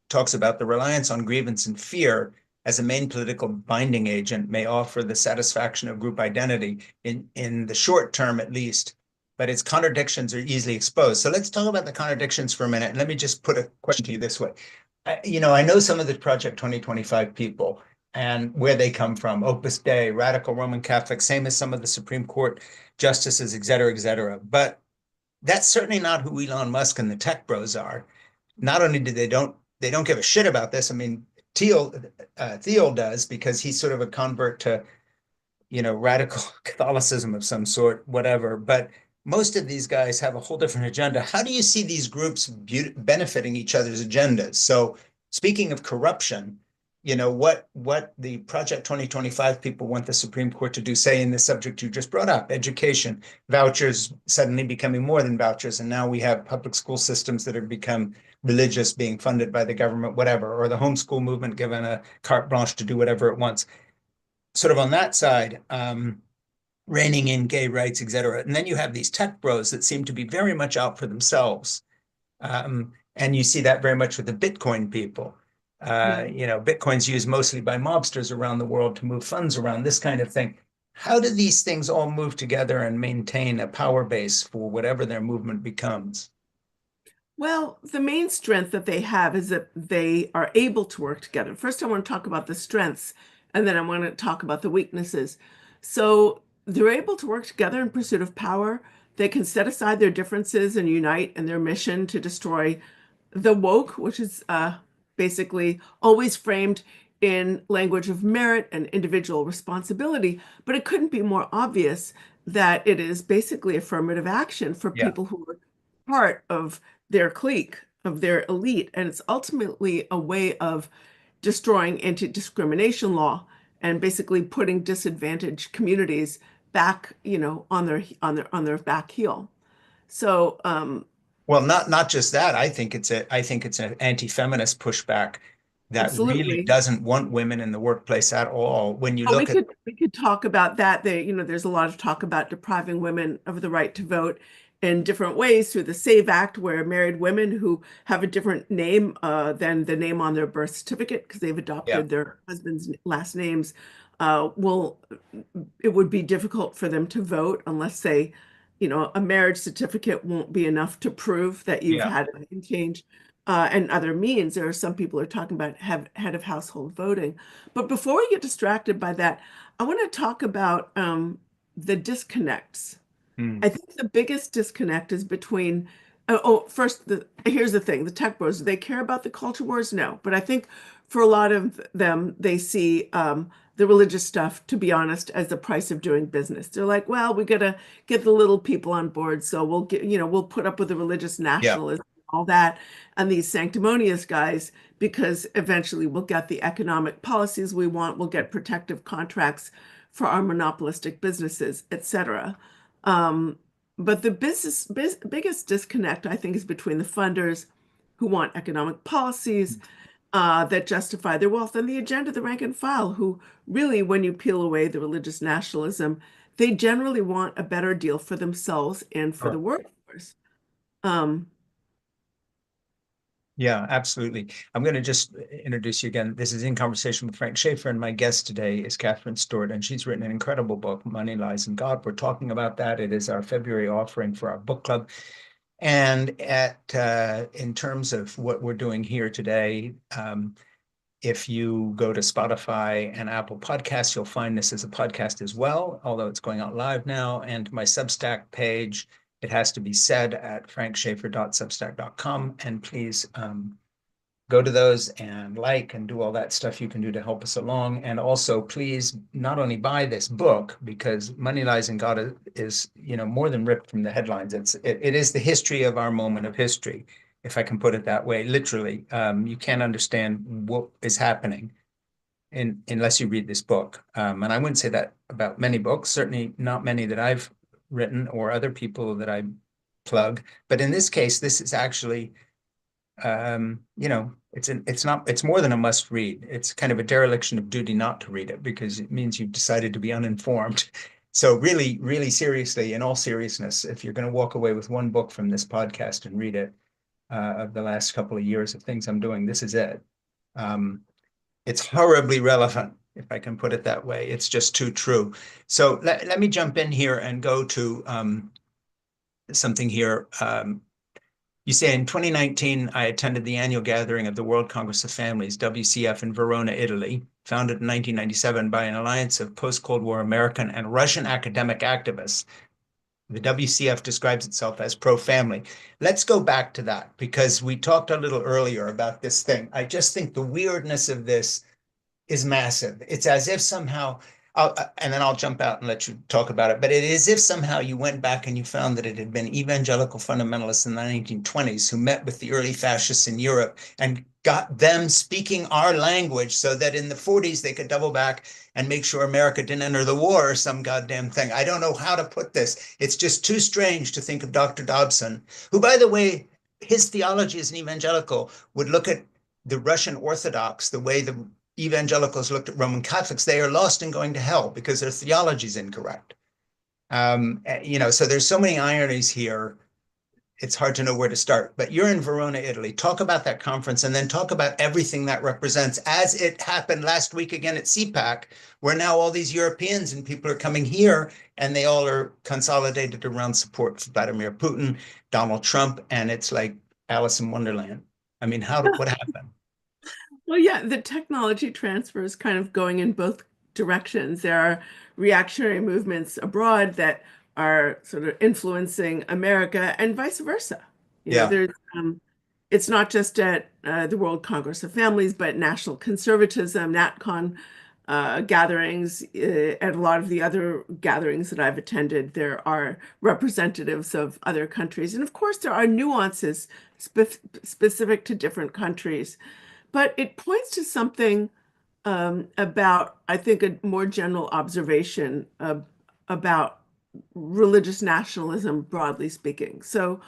talks about the reliance on grievance and fear as a main political binding agent may offer the satisfaction of group identity in the short term, at least, but its contradictions are easily exposed. So let's talk about the contradictions for a minute. And let me just put a question to you this way. I know some of the Project 2025 people, and where they come from, Opus Dei, radical Roman Catholic, same as some of the Supreme Court justices, et cetera, et cetera. But that's certainly not who Elon Musk and the tech bros are. Not only do they don't give a shit about this. I mean, Thiel does, because he's sort of a convert to, radical Catholicism of some sort, whatever. But most of these guys have a whole different agenda. How do you see these groups benefiting each other's agendas? So speaking of corruption, what the Project 2025 people want the Supreme Court to do, say in the subject you just brought up, education, vouchers suddenly becoming more than vouchers. And now we have public school systems that have become religious, being funded by the government, whatever, or the homeschool movement given a carte blanche to do whatever it wants. Sort of on that side, reining in gay rights, et cetera. And then you have these tech bros that seem to be very much out for themselves. And you see that very much with the Bitcoin people. Bitcoin's used mostly by mobsters around the world to move funds around, this kind of thing. How do these things all move together and maintain a power base for whatever their movement becomes? Well, the main strength that they have is that they are able to work together. First, I want to talk about the strengths, and then I want to talk about the weaknesses. So they're able to work together in pursuit of power. They can set aside their differences and unite in their mission to destroy the woke, which is basically always framed in language of merit and individual responsibility. But it couldn't be more obvious that it is basically affirmative action for Yeah. people who are part of their clique, of their elite. And it's ultimately a way of destroying anti-discrimination law and basically putting disadvantaged communities back, on their back heel. So Well, not just that. I think it's an anti-feminist pushback that really absolutely. doesn't want women in the workplace at all. When you Oh, we look at, could we could talk about that. There's a lot of talk about depriving women of the right to vote in different ways through the SAVE Act, where married women who have a different name than the name on their birth certificate because they've yeah, adopted their husband's last names, will it would be difficult for them to vote unless a marriage certificate won't be enough to prove that you've yeah, had a name change. And other means, there are some people who are talking about have head of household voting. But before we get distracted by that, I want to talk about the disconnects. hmm, I think the biggest disconnect is between, first, here's the thing, the tech bros, do they care about the culture wars? No. But I think for a lot of them, they see the religious stuff, to be honest, as the price of doing business. They're like, well, we got to get the little people on board. So we'll put up with the religious yeah, nationalism, all that, and these sanctimonious guys, because eventually we'll get the economic policies we want, we'll get protective contracts for our monopolistic businesses, etc. Um, but the biggest disconnect, I think, is between the funders who want economic policies that justify their wealth and the agenda of the rank and file, who really, when you peel away the religious nationalism, they generally want a better deal for themselves and for the sure. workforce. Um, Yeah, absolutely. I'm going to just introduce you again. This is In Conversation with Frank Schaeffer, and my guest today is Katherine Stewart, and she's written an incredible book, Money, Lies, and God. We're talking about that. It is our February offering for our book club. And in terms of what we're doing here today, if you go to Spotify and Apple Podcasts, you'll find this as a podcast as well, although it's going out live now. And my Substack page, it has to be said, at frankschaeffer.substack.com. And please go to those and like and do all that stuff you can do to help us along. And also, please not only buy this book, because Money, Lies, and God is more than ripped from the headlines. It is the history of our moment of history, if I can put it that way. Literally, you can't understand what is happening unless you read this book. And I wouldn't say that about many books, certainly not many that I've written or other people that I plug. But in this case, this is actually, it's more than a must read. It's kind of a dereliction of duty not to read it, because it means you've decided to be uninformed. So really, really seriously, in all seriousness, if you're going to walk away with one book from this podcast and read it, of the last couple of years of things I'm doing, this is it. It's horribly relevant, if I can put it that way. It's just too true. So let me jump in here and go to something here. You say in 2019, I attended the annual gathering of the World Congress of Families, WCF, in Verona, Italy. founded in 1997 by an alliance of post-Cold War American and Russian academic activists. The WCF describes itself as pro-family. Let's go back to that because we talked a little earlier about this thing. I just think the weirdness of this is massive. It's as if somehow, and then I'll jump out and let you talk about it, but it is as if somehow you went back and you found that it had been evangelical fundamentalists in the 1920s who met with the early fascists in Europe and got them speaking our language so that in the 40s they could double back and make sure America didn't enter the war or some goddamn thing. I don't know how to put this. It's just too strange to think of Dr. Dobson, who, by the way, his theology as an evangelical would look at the Russian Orthodox the way the evangelicals looked at Roman Catholics. They are lost and going to hell because their theology is incorrect. So there's so many ironies here. It's hard to know where to start, but you're in Verona, Italy. Talk about that conference and then talk about everything that represents as it happened last week again at CPAC, where now all these Europeans and people are coming here and they all are consolidated around support for Vladimir Putin, Donald Trump, and it's like Alice in Wonderland. I mean, what happened? Well, yeah, the technology transfer is kind of going in both directions. There are reactionary movements abroad that are sort of influencing America and vice versa. Yeah. There's it's not just at the World Congress of Families, but national conservatism, NatCon gatherings, and a lot of the other gatherings that I've attended, there are representatives of other countries. And of course, there are nuances specific to different countries. But it points to something about, I think, a more general observation about religious nationalism, broadly speaking. So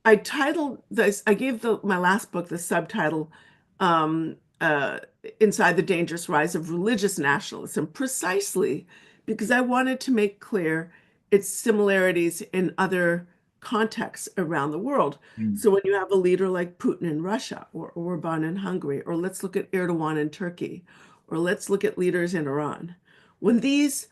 I titled this, I gave my last book the subtitle, um, uh, Inside the Dangerous Rise of Religious Nationalism, precisely because I wanted to make clear its similarities in other contexts around the world. Mm. So when you have a leader like Putin in Russia or Orban in Hungary, or let's look at Erdogan in Turkey, or let's look at leaders in Iran, when these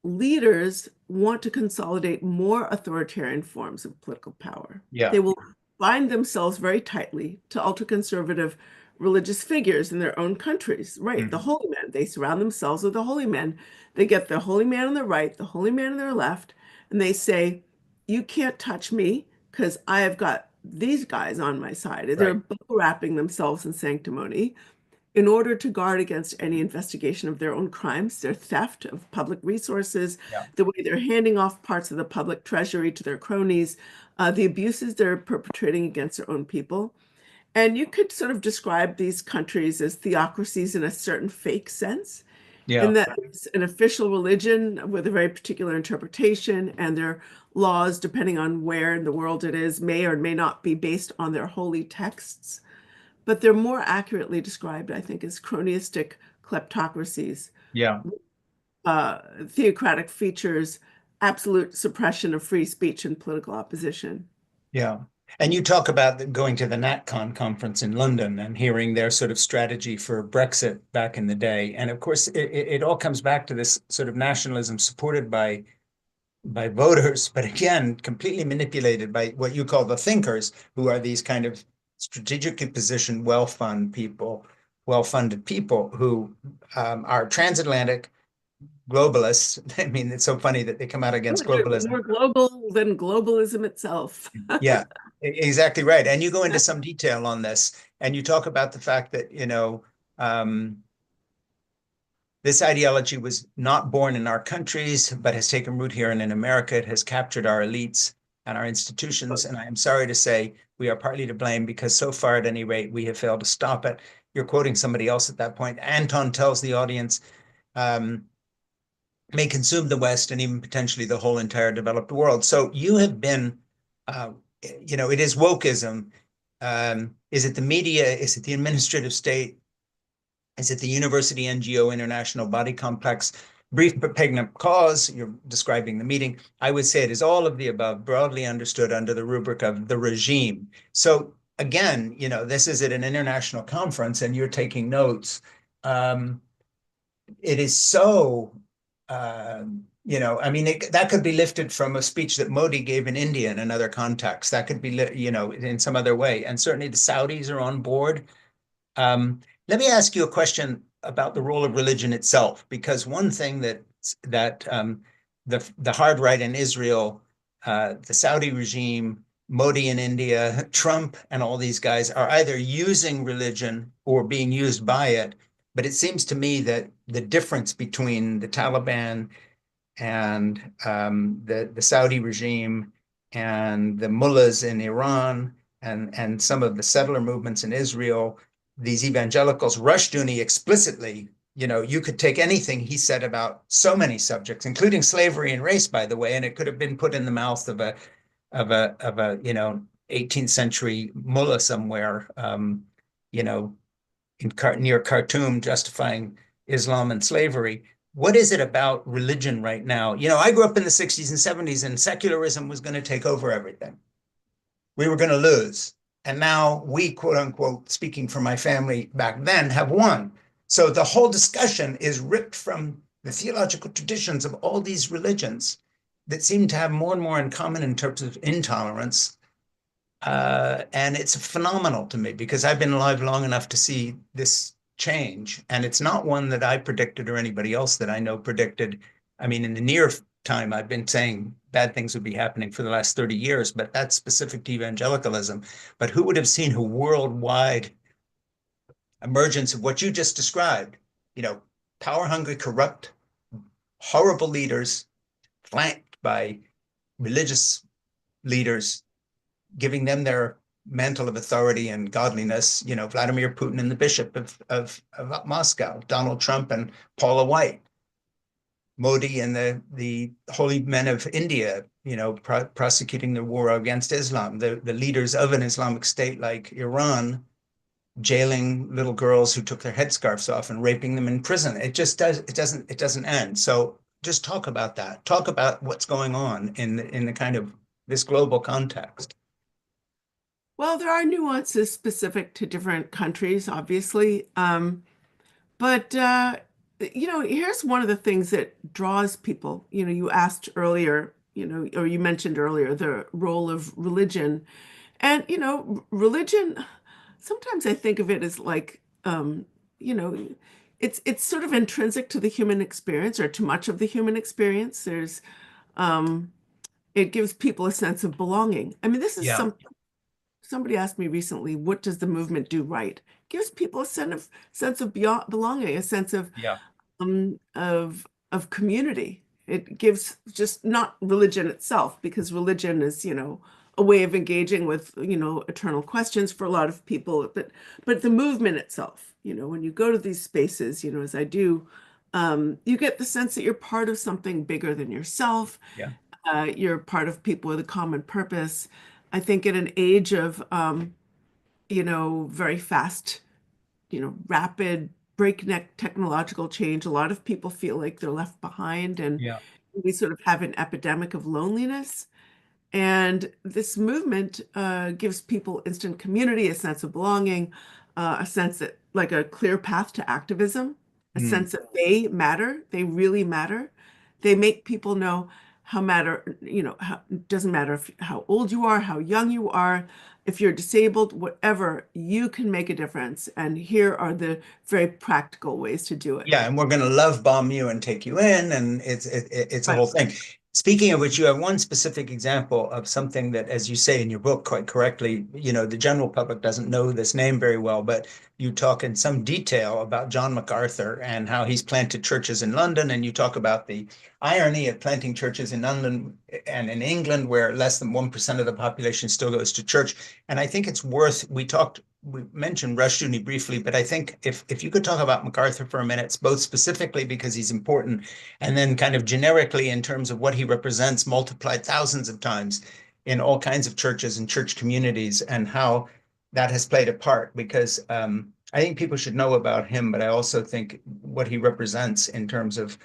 leaders want to consolidate more authoritarian forms of political power, Yeah. they will bind themselves very tightly to ultra-conservative religious figures in their own countries. Right, the Mm. holy men. They surround themselves with the holy men. They get the holy man on the right, the holy man on their left, and they say, you can't touch me because I have got these guys on my side. They're Right. wrapping themselves in sanctimony in order to guard against any investigation of their own crimes, their theft of public resources, Yeah. the way they're handing off parts of the public treasury to their cronies, the abuses they're perpetrating against their own people. And you could sort of describe these countries as theocracies in a certain fake sense, in Yeah. that it's an official religion with a very particular interpretation, and their laws, depending on where in the world it is, may or may not be based on their holy texts. But they're more accurately described, I think, as cronyistic kleptocracies, Yeah. theocratic features, absolute suppression of free speech and political opposition. Yeah. And you talk about going to the NatCon conference in London and hearing their sort of strategy for Brexit back in the day. And of course, it all comes back to this sort of nationalism supported by voters, but again, completely manipulated by what you call the thinkers, who are these kind of strategically positioned, well-funded people who are transatlantic globalists. I mean, it's so funny that they come out against globalism. More global than globalism itself. Yeah, exactly right. And you go into some detail on this, and you talk about the fact that, this ideology was not born in our countries, but has taken root here and in America. It has captured our elites and our institutions. And I am sorry to say we are partly to blame because so far, at any rate, we have failed to stop it. You're quoting somebody else at that point. Anton tells the audience, may consume the West and even potentially the whole entire developed world. So you have been, it is wokeism. Is it the media? Is it the administrative state? Is it the university NGO international body complex? Brief but pregnant cause, you're describing the meeting. I would say it is all of the above, broadly understood under the rubric of the regime. So again, this is at an international conference and you're taking notes. It is so, that could be lifted from a speech that Modi gave in India in another context. That could be, in some other way. And certainly the Saudis are on board. Let me ask you a question about the role of religion itself, because one thing that the hard right in Israel, the Saudi regime, Modi in India, Trump, and all these guys are either using religion or being used by it. But it seems to me that the difference between the Taliban and the Saudi regime and the mullahs in Iran and some of the settler movements in Israel, these evangelicals, Rushduni explicitly, you could take anything he said about so many subjects, including slavery and race, by the way, and it could have been put in the mouth of a 18th century mullah somewhere, near Khartoum, justifying Islam and slavery. What is it about religion right now? I grew up in the 60s and 70s, and secularism was going to take over everything. We were going to lose. And now we, quote unquote, speaking for my family back then, have won. So the whole discussion is ripped from the theological traditions of all these religions that seem to have more and more in common in terms of intolerance. And it's phenomenal to me because I've been alive long enough to see this change. And it's not one that I predicted or anybody else that I know predicted. I mean, in the near time, I've been saying bad things would be happening for the last 30 years, but that's specific to evangelicalism. But who would have seen a worldwide emergence of what you just described? Power hungry, corrupt, horrible leaders flanked by religious leaders giving them their mantle of authority and godliness, Vladimir Putin and the Bishop of Moscow, Donald Trump and Paula White, Modi and the holy men of India, prosecuting the war against Islam, the leaders of an Islamic state like Iran, jailing little girls who took their headscarves off and raping them in prison. It doesn't end. So just talk about that. Talk about what's going on in the kind of this global context. Well, there are nuances specific to different countries, obviously. But here's one of the things that draws people. You asked earlier, or you mentioned earlier, the role of religion. And, religion, sometimes I think of it as like, it's sort of intrinsic to the human experience or to much of the human experience. Um, it gives people a sense of belonging. I mean, this is Yeah. somebody asked me recently, what does the movement do right? Gives people a sense of belonging, a sense Yeah. um, of of community. It gives just not religion itself, because religion is, a way of engaging with, eternal questions for a lot of people, but the movement itself, when you go to these spaces, as I do, you get the sense that you're part of something bigger than yourself. Yeah. You're part of people with a common purpose. I think in an age of, very fast, rapid, breakneck technological change, a lot of people feel like they're left behind, and Yeah. we sort of have an epidemic of loneliness. And this movement gives people instant community, a sense of belonging, a sense that, like, a clear path to activism, a Mm. sense that they matter, they really matter. They make people know how matter, it doesn't matter how old you are, how young you are, if you're disabled, whatever, you can make a difference. And here are the very practical ways to do it. Yeah, and we're going to love bomb you and take you in, and it's a Right. whole thing. Speaking of which, you have one specific example of something that, as you say in your book quite correctly, the general public doesn't know this name very well, but you talk in some detail about John MacArthur and how he's planted churches in London, and you talk about the irony of planting churches in London and in England, where less than 1% of the population still goes to church. And I think it's worth, we mentioned Rushduni briefly, but I think if you could talk about MacArthur for a minute, both specifically because he's important, and then kind of generically in terms of what he represents, multiplied thousands of times in all kinds of churches and church communities, and how that has played a part. Because I think people should know about him, but I also think what he represents in terms of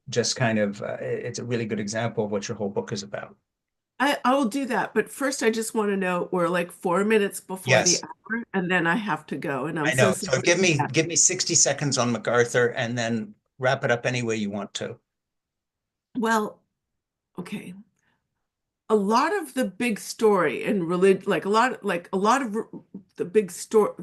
just kind of, it's a really good example of what your whole book is about. I will do that. But first, I just want to know we're like 4 minutes before the Yes. hour, and then I have to go. And I'm I so know. So sorry give for me that. give me 60 seconds on MacArthur and then wrap it up any way you want to. Well, okay. A lot of the big story in religion, like a lot of the big story,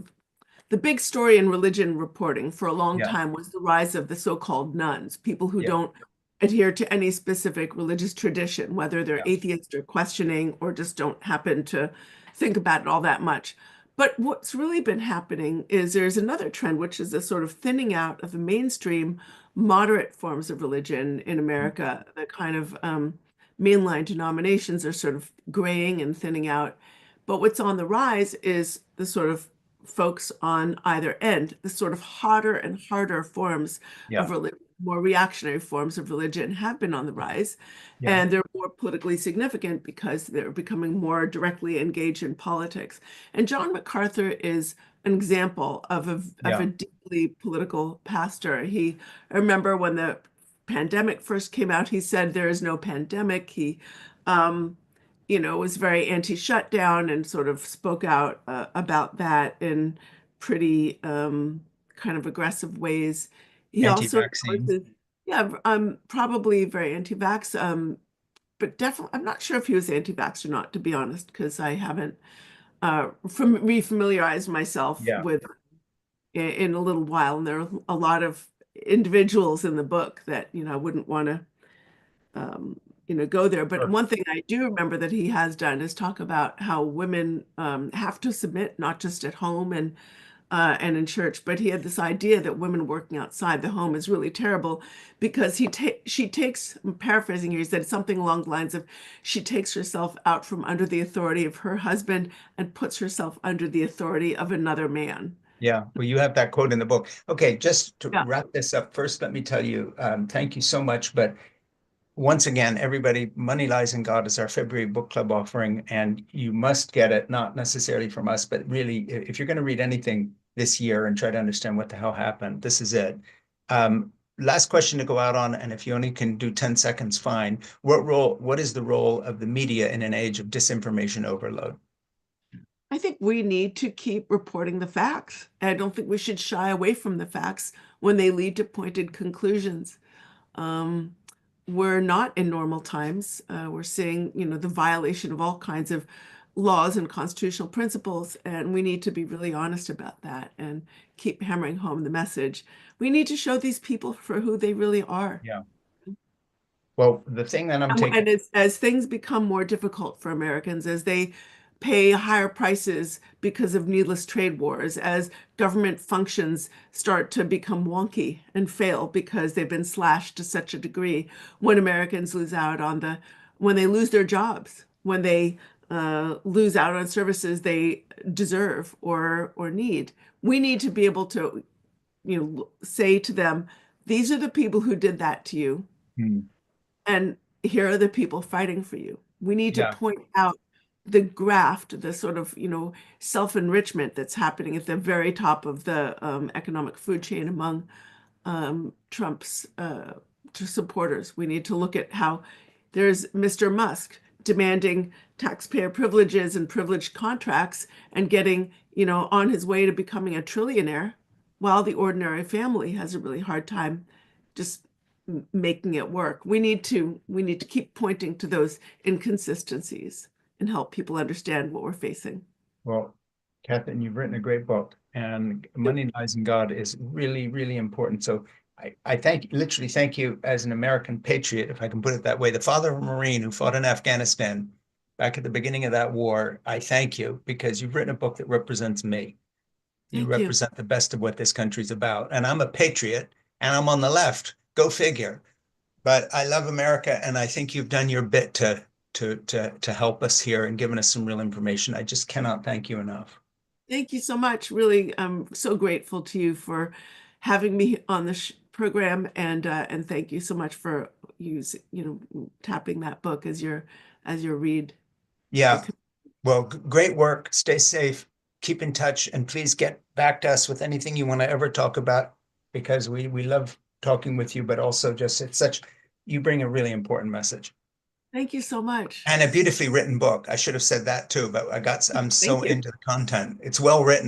the big story in religion reporting for a long Yeah. time was the rise of the so-called nuns, people who Yeah. don't adhere to any specific religious tradition, whether they're Yeah. atheist or questioning or just don't happen to think about it all that much. But what's really been happening is there's another trend, which is a sort of thinning out of the mainstream moderate forms of religion in America. The kind of mainline denominations are sort of graying and thinning out. But what's on the rise is the sort of folks on either end, the sort of hotter and harder forms Yeah. of religion, more reactionary forms of religion have been on the rise. Yeah. And they're more politically significant because they're becoming more directly engaged in politics. And John MacArthur is an example of a Yeah. deeply political pastor. I remember when the pandemic first came out, he said there is no pandemic. He, um, was very anti-shutdown and sort of spoke out about that in pretty kind of aggressive ways. He also Anti-vaccine. endorses, yeah, probably very anti-vax, but definitely, I'm not sure if he was anti-vax or not, to be honest, because I haven't refamiliarized myself Yeah. with in a little while, and there are a lot of individuals in the book that I wouldn't want to go there. But Sure. one thing I do remember that he has done is talk about how women have to submit, not just at home and in church, but he had this idea that women working outside the home is really terrible because she takes, I'm paraphrasing here, he said something along the lines of she takes herself out from under the authority of her husband and puts herself under the authority of another man. Yeah. Well, you have that quote in the book. Okay, just to Yeah. wrap this up, first, let me tell you, thank you so much. But once again, everybody, Money Lies in God is our February book club offering, and you must get it, not necessarily from us, but really, if you're going to read anything this year and try to understand what the hell happened, this is it. Last question to go out on, and if you only can do 10 seconds, fine. What is the role of the media in an age of disinformation overload? I think we need to keep reporting the facts. I don't think we should shy away from the facts when they lead to pointed conclusions. Um, we're not in normal times. We're seeing, the violation of all kinds of laws and constitutional principles, and we need to be really honest about that and keep hammering home the message. We need to show these people for who they really are. Yeah. Well, the thing that I'm taking, And as things become more difficult for Americans, as they pay higher prices because of needless trade wars, as government functions start to become wonky and fail because they've been slashed to such a degree, when Americans when they lose their jobs, when they lose out on services they deserve or need, we need to be able to, say to them, these are the people who did that to you. hmm, And here are the people fighting for you. We need to yeah, point out the graft, the sort of, self-enrichment that's happening at the very top of the economic food chain among Trump's supporters. We need to look at how there's Mr. Musk demanding taxpayer privileges and privileged contracts and getting, on his way to becoming a trillionaire, while the ordinary family has a really hard time just making it work. We need to keep pointing to those inconsistencies and help people understand what we're facing. well, Catherine, you've written a great book, and Money Lies in God is really, really important. So I literally thank you as an American patriot, if I can put it that way, the father of a Marine who fought in Afghanistan back at the beginning of that war. I thank you because you've written a book that represents me. You Thank you. represent the best of what this country's about. And I'm a patriot and I'm on the left. Go figure. But I love America, and I think you've done your bit to help us here and given us some real information. I just cannot thank you enough. Thank you so much. Really, I'm so grateful to you for having me on the program, and thank you so much for tapping that book as your read. Yeah. Well, great work. Stay safe. Keep in touch, and please get back to us with anything you want to ever talk about because we love talking with you, but also just you bring a really important message. Thank you so much. And a beautifully written book. I should have said that too, but I'm Thank so you. into the content. It's well written.